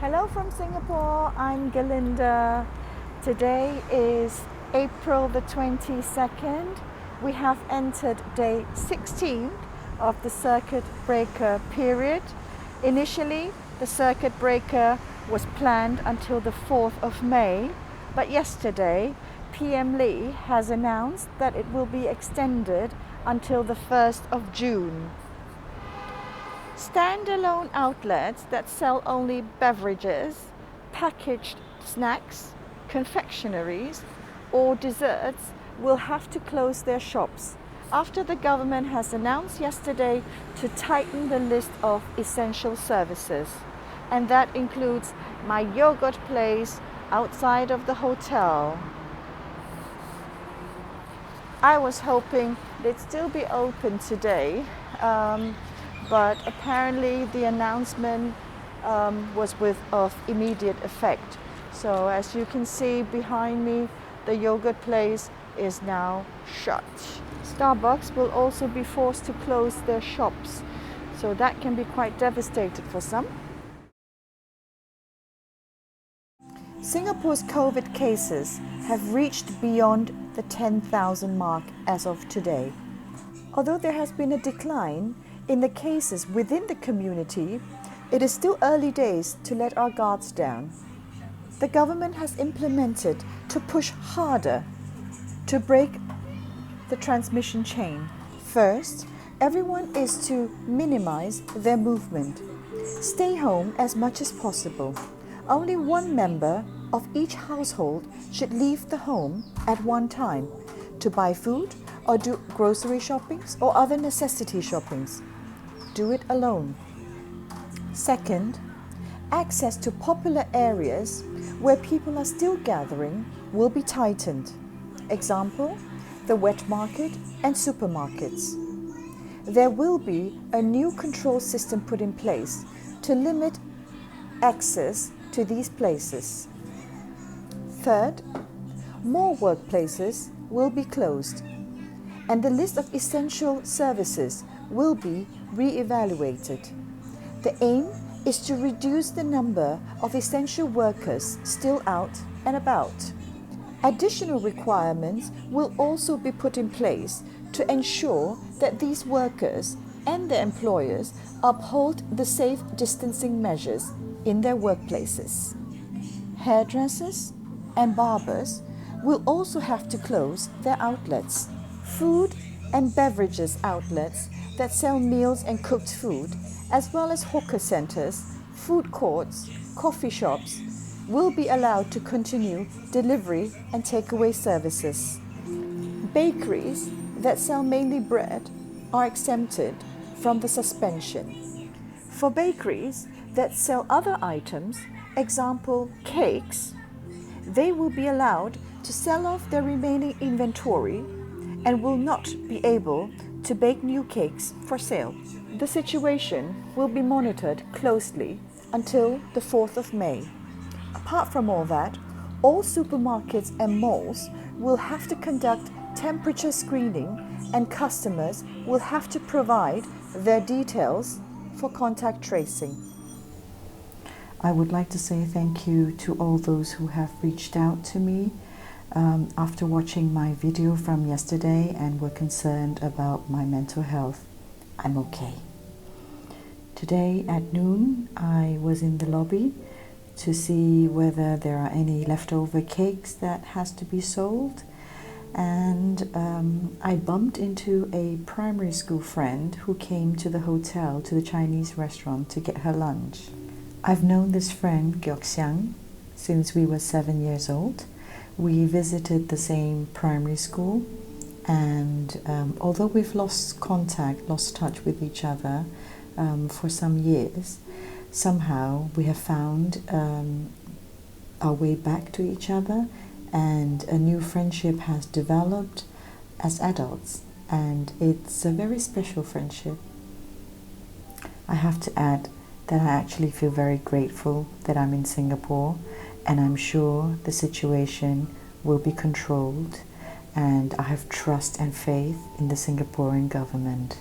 Hello from Singapore, I'm Galinda. Today is April the 22nd. We have entered day 16 of the circuit breaker period. Initially, the circuit breaker was planned until the 4th of May, but yesterday, PM Lee has announced that it will be extended until the 1st of June. Standalone outlets that sell only beverages, packaged snacks, confectioneries, or desserts will have to close their shops after the government has announced yesterday to tighten the list of essential services. And that includes my yogurt place outside of the hotel. I was hoping they'd still be open today. But apparently the announcement was of immediate effect. So as you can see behind me, the yogurt place is now shut. Starbucks will also be forced to close their shops, so that can be quite devastating for some. Singapore's COVID cases have reached beyond the 10,000 mark as of today. Although there has been a decline in the cases within the community, it is still early days to let our guards down. The government has implemented to push harder to break the transmission chain. First, everyone is to minimize their movement. Stay home as much as possible. Only one member of each household should leave the home at one time to buy food or do grocery shoppings or other necessity shoppings. Do it alone. Second, access to popular areas where people are still gathering will be tightened. Example, the wet market and supermarkets. There will be a new control system put in place to limit access to these places. Third, more workplaces will be closed, and the list of essential services will be re-evaluated. The aim is to reduce the number of essential workers still out and about. Additional requirements will also be put in place to ensure that these workers and their employers uphold the safe distancing measures in their workplaces. Hairdressers and barbers will also have to close their outlets. Food and beverages outlets that sell meals and cooked food, as well as hawker centres, food courts, coffee shops, will be allowed to continue delivery and takeaway services. Bakeries that sell mainly bread are exempted from the suspension. For bakeries that sell other items, example cakes, they will be allowed to sell off their remaining inventory and will not be able to bake new cakes for sale. The situation will be monitored closely until the 4th of May. Apart from all that, all supermarkets and malls will have to conduct temperature screening, and customers will have to provide their details for contact tracing. I would like to say thank you to all those who have reached out to me after watching my video from yesterday and were concerned about my mental health. I'm okay. Today at noon, I was in the lobby to see whether there are any leftover cakes that has to be sold, and I bumped into a primary school friend who came to the hotel, to the Chinese restaurant, to get her lunch. I've known this friend, Gyok Xiang, since we were 7 years old. We visited the same primary school, and although we've lost touch with each other for some years, somehow we have found our way back to each other, and a new friendship has developed as adults, and it's a very special friendship. I have to add that I actually feel very grateful that I'm in Singapore, and I'm sure the situation will be controlled, and I have trust and faith in the Singaporean government.